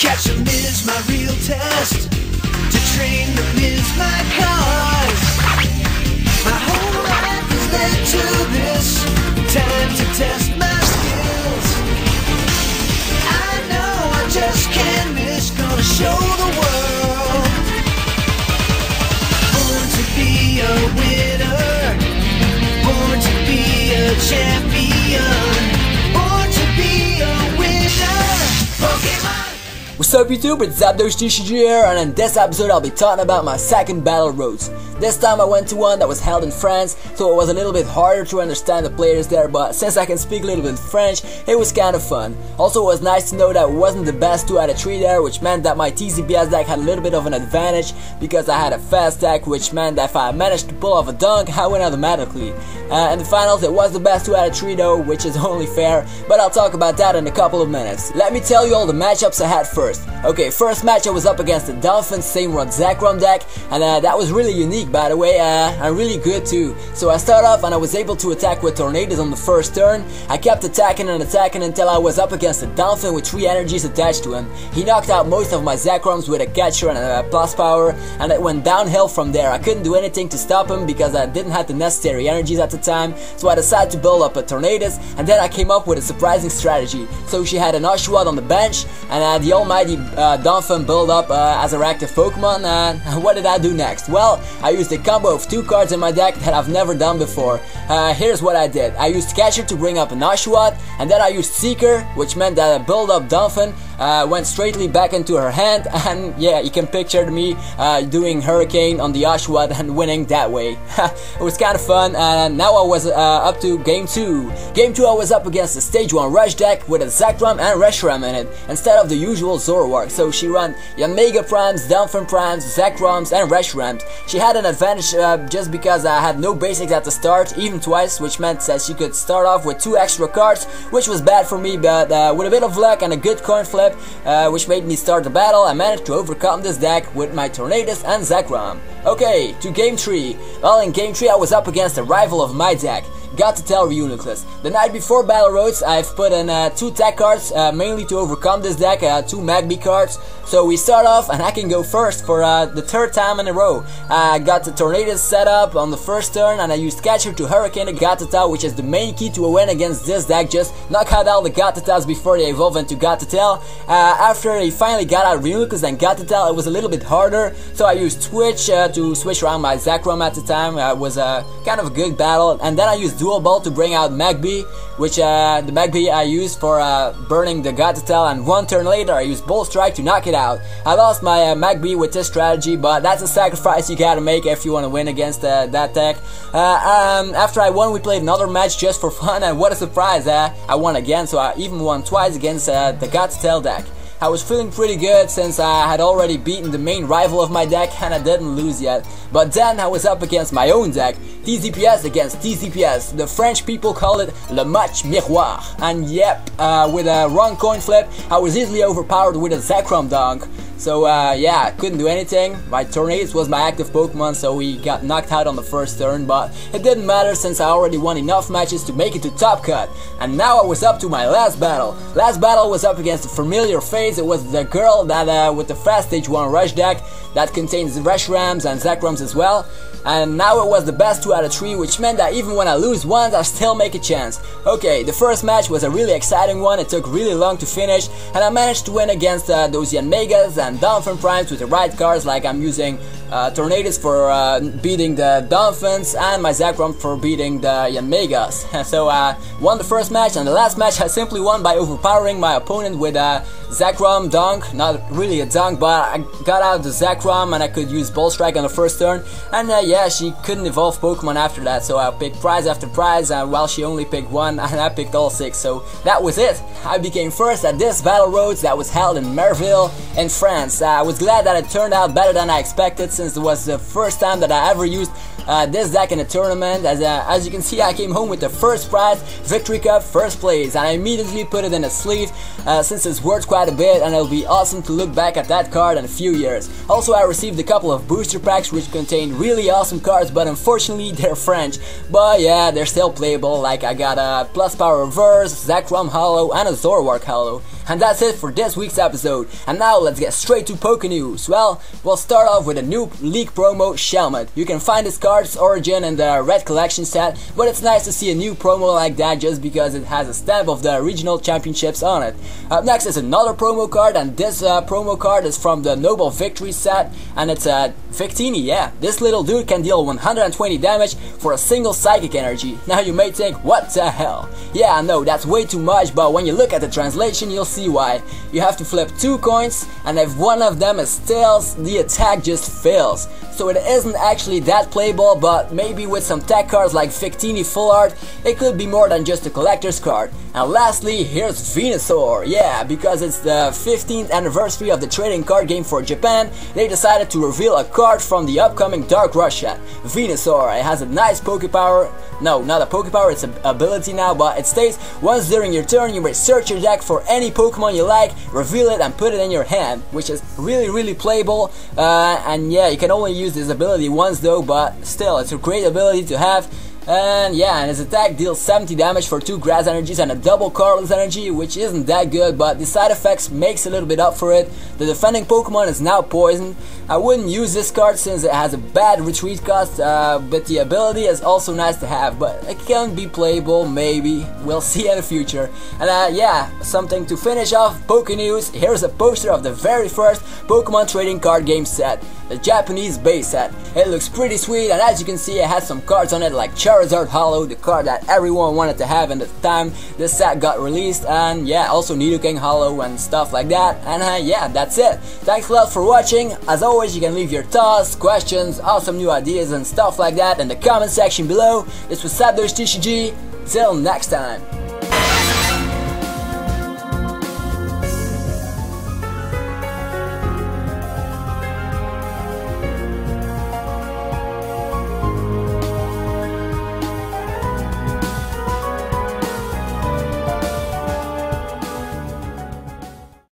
Catch 'em is my real test. To train them is my cause. My whole life has led to this. Time to test my skills. I know I just can't miss. Gonna show the world. Born to be a winner. Born to be a champion. Born to be a winner. Pokémon. What's up YouTube, it's ZapdosTCG here, and in this episode I'll be talking about my second battle roads. This time I went to one that was held in France, so it was a little bit harder to understand the players there, but since I can speak a little bit French, it was kind of fun. Also, it was nice to know that it wasn't the best 2 out of 3 there, which meant that my TZPS deck had a little bit of an advantage because I had a fast deck, which meant that if I managed to pull off a dunk, I win automatically. In the finals it was the best 2 out of 3 though, which is only fair, but I'll talk about that in a couple of minutes. Let me tell you all the matchups I had first. Okay, first match I was up against the Dolphins same run Zekrom deck, and that was really unique by the way, and really good too. So I started off and I was able to attack with Tornadoes on the first turn. I kept attacking and attacking until I was up against a Dolphin with 3 energies attached to him. He knocked out most of my Zekroms with a catcher and a plus power, and it went downhill from there. I couldn't do anything to stop him because I didn't have the necessary energies at the time, so I decided to build up a Tornadoes, and then I came up with a surprising strategy. So she had an Oshawott on the bench, and the almighty Dolphin built up as her active Pokemon, and what did I do next? Well, I used a combo of 2 cards in my deck that I've never done before. Here's what I did. I used Catcher to bring up an Oshawott, and then I used Seeker, which meant that a build up Dolphin went straightly back into her hand, and yeah, you can picture me doing Hurricane on the Oshawott and winning that way. It was kind of fun, and now I was up to Game 2. Game 2 I was up against a Stage 1 Rush deck with a Zekrom and Reshiram in it, instead of the usual Zoroark. So she ran Yanmega Primes, Dolphin Primes, Zekroms and Reshirams. She had an advantage just because I had no basics at the start, even twice, which meant that she could start off with 2 extra cards, which was bad for me, but with a bit of luck and a good coin flip, which made me start the battle, I managed to overcome this deck with my Tornadoes and Zekrom. Okay, to Game 3. Well, in Game 3 I was up against a rival of my deck, Got to tell Reuniclus. The night before Battle Roads, I've put in 2 tech cards, mainly to overcome this deck, 2 Magby cards. So we start off, and I can go first for the 3rd time in a row. I got the Tornadoes set up on the first turn, and I used Catcher to Hurricane the Gatata, which is the main key to a win against this deck. Just knock out all the Gatatas before they evolve into Gatatail. After he finally got out Reuniclus and Gatatail, it was a little bit harder, so I used Twitch to switch around my Zekrom at the time. It was kind of a good battle, and then I used Dual Ball to bring out Magby, which the Magby I used for burning the Gatatail, and 1 turn later I used Bolt Strike to knock it out. I lost my Magby with this strategy, but that's a sacrifice you gotta make if you want to win against that deck. After I won, we played another match just for fun, and what a surprise, I won again, so I even won twice against the Gatatail deck. I was feeling pretty good since I had already beaten the main rival of my deck and I didn't lose yet. But then I was up against my own deck, TZPS against TZPS. The French people call it Le Match Miroir. And yep, with a wrong coin flip, I was easily overpowered with a Zekrom dunk. So yeah, I couldn't do anything. My Tornadoes was my active Pokemon, so he got knocked out on the first turn, but it didn't matter since I already won enough matches to make it to Top Cut. And now I was up to my last battle. Last battle was up against a familiar face. It was the girl that with the fast Stage 1 Rush deck that contains Reshirams and Zekroms as well. And now it was the best 2 out of 3, which meant that even when I lose once, I still make a chance. Okay, the first match was a really exciting one. It took really long to finish, and I managed to win against those Yanmegas and Dolphin Primes with the right cards, like I'm using Tornadoes for beating the Dolphins and my Zekrom for beating the Yanmegas. So I won the first match, and the last match I simply won by overpowering my opponent with a Zekrom dunk. Not really a dunk, but I got out the Zekrom and I could use Bolt Strike on the first turn, and yeah, she couldn't evolve Pokemon after that, so I picked prize after prize, and while she only picked 1 and I picked all 6, so that was it. I became first at this Battle Roads that was held in Merville in France. I was glad that it turned out better than I expected, since it was the first time that I ever used this deck in a tournament. As you can see, I came home with the first prize, Victory Cup, first place, and I immediately put it in a sleeve since it's worth quite a bit, and it'll be awesome to look back at that card in a few years. Also, I received a couple of booster packs which contain really awesome cards, but unfortunately they're French. But yeah, they're still playable. Like I got a Plus Power Reverse, Zekrom Hollow, and a Zoroark Hollow. And that's it for this week's episode. And now let's get straight to Poké-News. Well, we'll start off with a new league promo, Shelmet. You can find this card's origin in the red collection set, but it's nice to see a new promo like that just because it has a stamp of the regional championships on it. Up next is another promo card, and this promo card is from the Noble Victory set, and it's a Victini, yeah. This little dude can deal 120 damage for a single psychic energy. Now you may think, what the hell? Yeah, I know, that's way too much, but when you look at the translation, you'll see why. You have to flip 2 coins, and if one of them is tails, the attack just fails. So it isn't actually that playable, but maybe with some tech cards like Victini Full Art, it could be more than just a collector's card. And lastly, here's Venusaur. Yeah, because it's the 15th anniversary of the trading card game for Japan, they decided to reveal a card from the upcoming Dark Rush set. Venusaur. It has a nice Pokepower. No, not a Pokepower, it's an ability now, but it states, once during your turn you may search your deck for any Pokemon you like, reveal it and put it in your hand, which is really playable. And yeah, you can only use this ability once though, but still, it's a great ability to have. And yeah, and his attack deals 70 damage for 2 grass energies and a double colorless energy, which isn't that good, but the side effects makes a little bit up for it. The defending Pokemon is now poisoned. I wouldn't use this card since it has a bad retreat cost, but the ability is also nice to have, but it can be playable, maybe. We'll see in the future. And yeah, something to finish off Poké-News. Here's a poster of the very first Pokemon trading card game set, the Japanese base set. It looks pretty sweet, and as you can see, it has some cards on it like Charizard Hollow, the card that everyone wanted to have in the time this set got released, and yeah, also Nidoking Hollow and stuff like that. And yeah, that's it. Thanks a lot for watching. As always, you can leave your thoughts, questions, awesome new ideas and stuff like that in the comment section below. This was ZapdosTCG. Till next time.